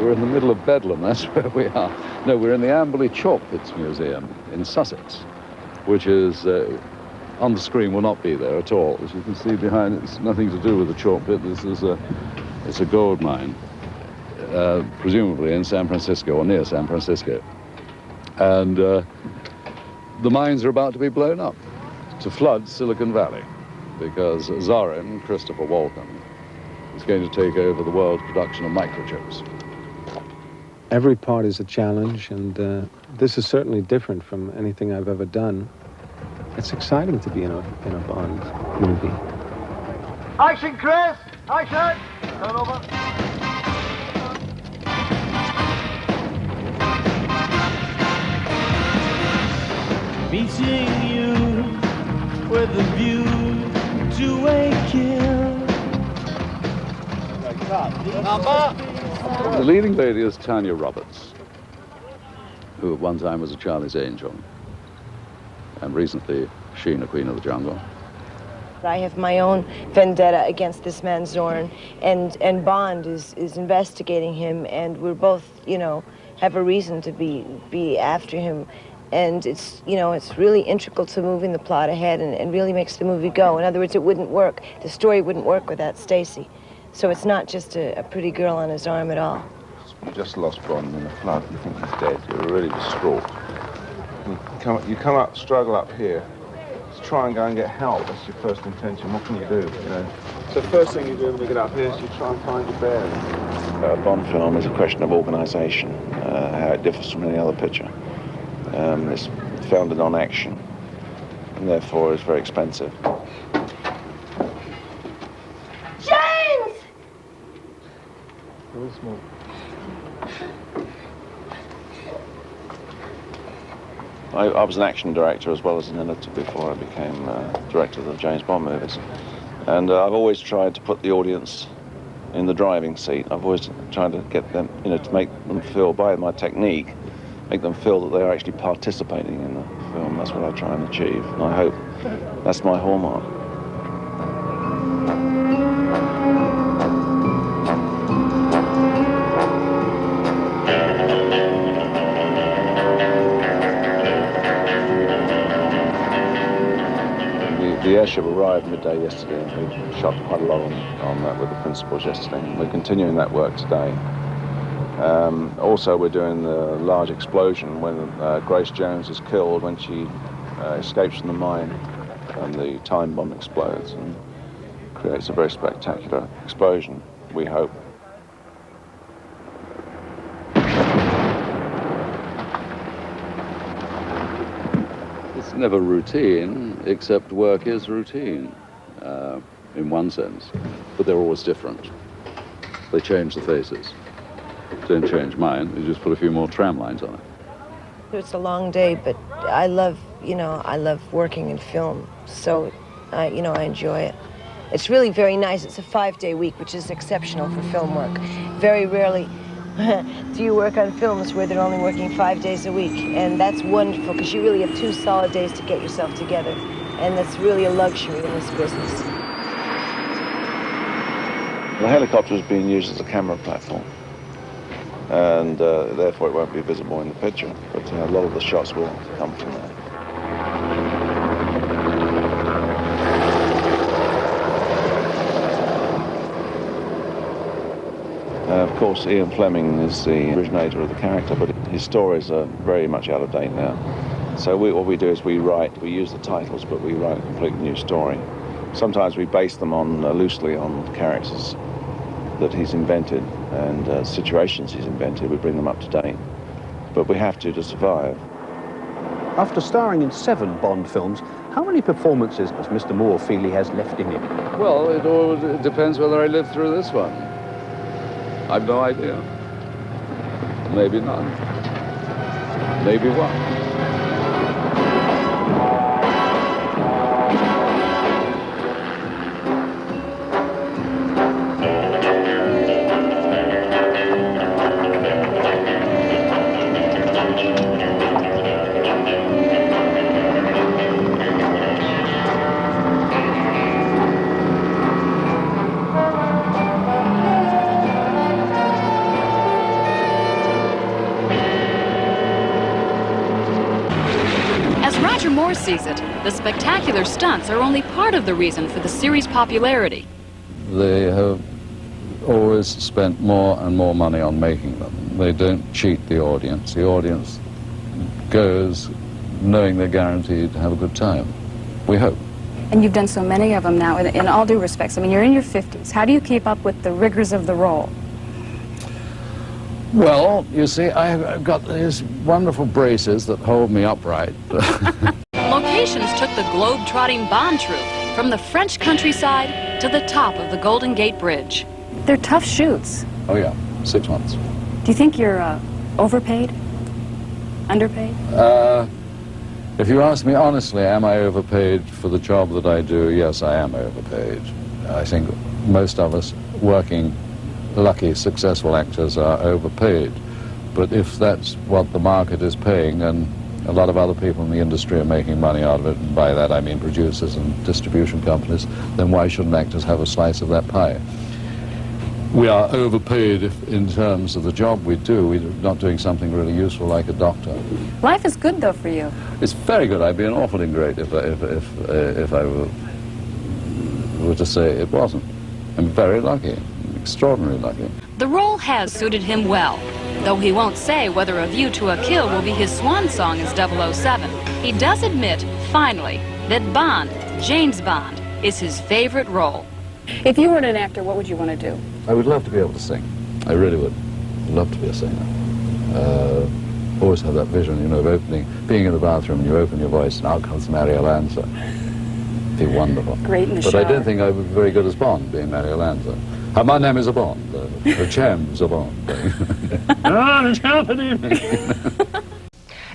We're in the middle of Bedlam, that's where we are. No, we're in the Amberley Chalk Pits Museum in Sussex, which is, on the screen will not be there at all. As you can see behind, it's nothing to do with the chalk pit. This is it's a gold mine, presumably in San Francisco or near San Francisco. And the mines are about to be blown up to flood Silicon Valley because Zorin, Christopher Walken, is going to take over the world's production of microchips. Every part is a challenge, and this is certainly different from anything I've ever done. It's exciting to be in a Bond movie. Action, Chris! Action! Turn over. Meeting you with a view to a kill. The leading lady is Tanya Roberts, who at one time was a Charlie's Angel, and recently Sheena, Queen of the Jungle. I have my own vendetta against this man Zorn, and Bond is investigating him, and we're both, you know, have a reason to be after him. And it's, you know, it's really integral to moving the plot ahead and really makes the movie go. In other words, it wouldn't work, the story wouldn't work without Stacy. So it's not just a pretty girl on his arm at all. You just lost Bond in a flood. You think he's dead. You're really distraught. You come up, struggle up here. Just try and go and get help. That's your first intention. What can you do? You know. So the first thing you do when you get up here is you try and find your bearings. A Bond film is a question of organisation, how it differs from any other picture. It's founded on action, and therefore is very expensive. Very small. I was an action director as well as an editor before I became director of the James Bond movies. And I've always tried to put the audience in the driving seat. I've always tried to get them, you know, to make them feel, by my technique, make them feel that they're actually participating in the film. That's what I try and achieve, and I hope that's my hallmark. The airship arrived midday yesterday, and we shot quite a lot on that with the principals yesterday. And we're continuing that work today. Also, we're doing the large explosion when Grace Jones is killed when she escapes from the mine, and the time bomb explodes and creates a very spectacular explosion, we hope. It's never routine, except work is routine, in one sense, but they're always different. They change the faces. Don't change mine, you just put a few more tram lines on it. It's a long day, but I love, you know, I love working in film, so, you know, I enjoy it. It's really very nice. It's a 5-day week, which is exceptional for film work. Very rarely do you work on films where they're only working 5 days a week, and that's wonderful because you really have 2 solid days to get yourself together, and that's really a luxury in this business. The helicopter is being used as a camera platform, and therefore it won't be visible in the picture, but a lot of the shots will come from there. Of course, Ian Fleming is the originator of the character, but his stories are very much out of date now. So what we do is we use the titles, but we write a completely new story. Sometimes we base them on loosely on characters that he's invented and situations he's invented. We bring them up to date, but we have to survive. After starring in 7 Bond films, how many performances does Mr. Moore feel he has left in him? Well, it all depends whether I live through this one. I've no idea. Maybe none. Maybe one. Moore sees it, the spectacular stunts are only part of the reason for the series' popularity. They have always spent more and more money on making them. They don't cheat the audience. The audience goes knowing they're guaranteed to have a good time. We hope. And you've done so many of them now, in all due respects. I mean, you're in your 50s. How do you keep up with the rigors of the role? Well, you see, I've got these wonderful braces that hold me upright. Locations took the globe-trotting Bond troupe from the French countryside to the top of the Golden Gate Bridge. They're tough shoots. Oh, yeah, 6 months. Do you think you're overpaid? Underpaid? If you ask me honestly, am I overpaid for the job that I do? Yes, I am overpaid. I think most of us working, lucky, successful actors are overpaid. But if that's what the market is paying, and a lot of other people in the industry are making money out of it, and by that I mean producers and distribution companies, then why shouldn't actors have a slice of that pie? We are overpaid in terms of the job we do. We're not doing something really useful like a doctor. Life is good, though, for you. It's very good. I'd be an awful ingrate if I were to say it wasn't. I'm very lucky, extraordinarily lucky. The role has suited him well, though he won't say whether A View to a Kill will be his swan song as 007. He does admit, finally, that Bond, James Bond, is his favorite role. If you weren't an actor, what would you want to do? I would love to be able to sing. I really would. I'd love to be a singer. Always have that vision, you know, of being in the bathroom and you open your voice and out comes Mario Lanza. It'd be wonderful. Great in the But shower. I don't think I would be very good as Bond, being Mario Lanza. My name is a Bond. The James a Bond. Ah, it's happening.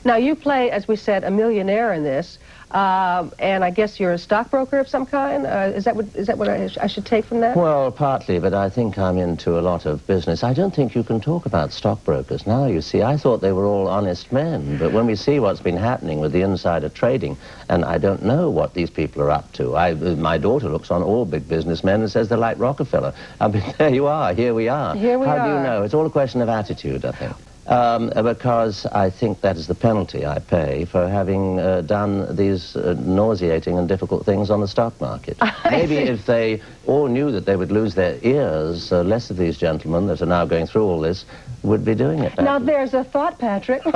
Now, you play, as we said, a millionaire in this, and I guess you're a stockbroker of some kind? Is that what I should take from that? Well, partly, but I think I'm into a lot of business. I don't think you can talk about stockbrokers now, you see. I thought they were all honest men, but when we see what's been happening with the insider trading, and I don't know what these people are up to. My daughter looks on all big businessmen and says they're like Rockefeller. I mean, there you are, here we are. Here we are. How do you know? It's all a question of attitude, I think. Because I think that is the penalty I pay for having done these nauseating and difficult things on the stock market. Maybe if they all knew that they would lose their ears, less of these gentlemen that are now going through all this would be doing it. Now, there's a thought, Patrick. We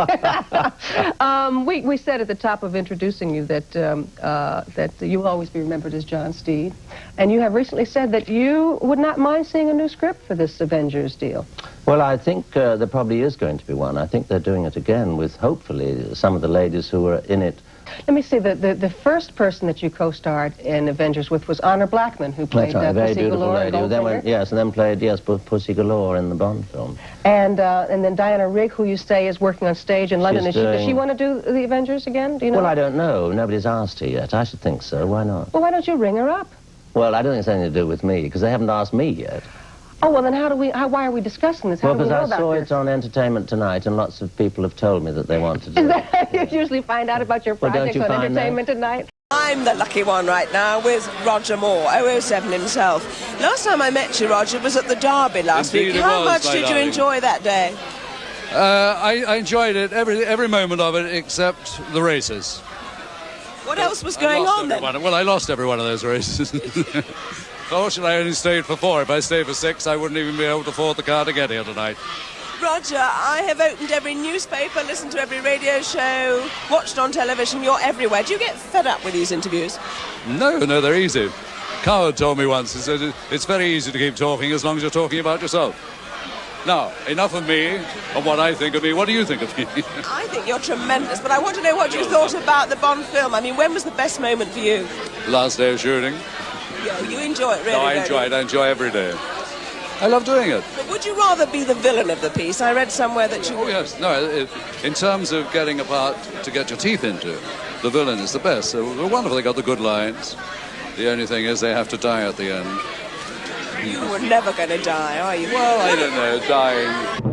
said at the top of introducing you that, that you'll always be remembered as John Steed. And you have recently said that you would not mind seeing a new script for this Avengers deal. Well, I think there probably is going to be one. I think they're doing it again with, hopefully, some of the ladies who were in it. Let me see, the first person that you co-starred in Avengers with was Honor Blackman, who played That's right, a very Pussy beautiful Galore. lady. Who then went, yes, and then played, yes, Pussy Galore in the Bond film. And then Diana Rigg, who you say is working on stage in London. Does she want to do the Avengers again? Do you know? Well, I don't know. Nobody's asked her yet. I should think so. Why not? Well, why don't you ring her up? Well, I don't think it's anything to do with me, because they haven't asked me yet. Oh, well, then why are we discussing this? How do we know because I about saw this? it on Entertainment Tonight, and lots of people have told me that they want to do it. Is that, you usually find out about your Well, don't projects you on find Entertainment Tonight? I'm the lucky one right now with Roger Moore, 007 himself. Last time I met you, Roger, was at the Derby last Indeed week. it How was, much my did you darling. enjoy that day? I enjoyed it, every moment of it, except the races. What else was going on then? Well, I lost every one of those races. Fortunately, I only stayed for 4. If I stayed for 6, I wouldn't even be able to afford the car to get here tonight. Roger, I have opened every newspaper, listened to every radio show, watched on television. You're everywhere. Do you get fed up with these interviews? No, they're easy. Coward told me once, he said, it's very easy to keep talking as long as you're talking about yourself. Now, enough of me and what I think of me. What do you think of me? I think you're tremendous, but I want to know what you thought about the Bond film. I mean, when was the best moment for you? Last day of shooting. Yeah, you enjoy it, really, No, I don't enjoy you? it. I enjoy every day. I love doing it. But would you rather be the villain of the piece? I read somewhere that you... Oh, yes. No, in terms of getting a part to get your teeth into, the villain is the best. So they're wonderful. They got the good lines. The only thing is they have to die at the end. You were never going to die, are you? Well, I don't know. Dying...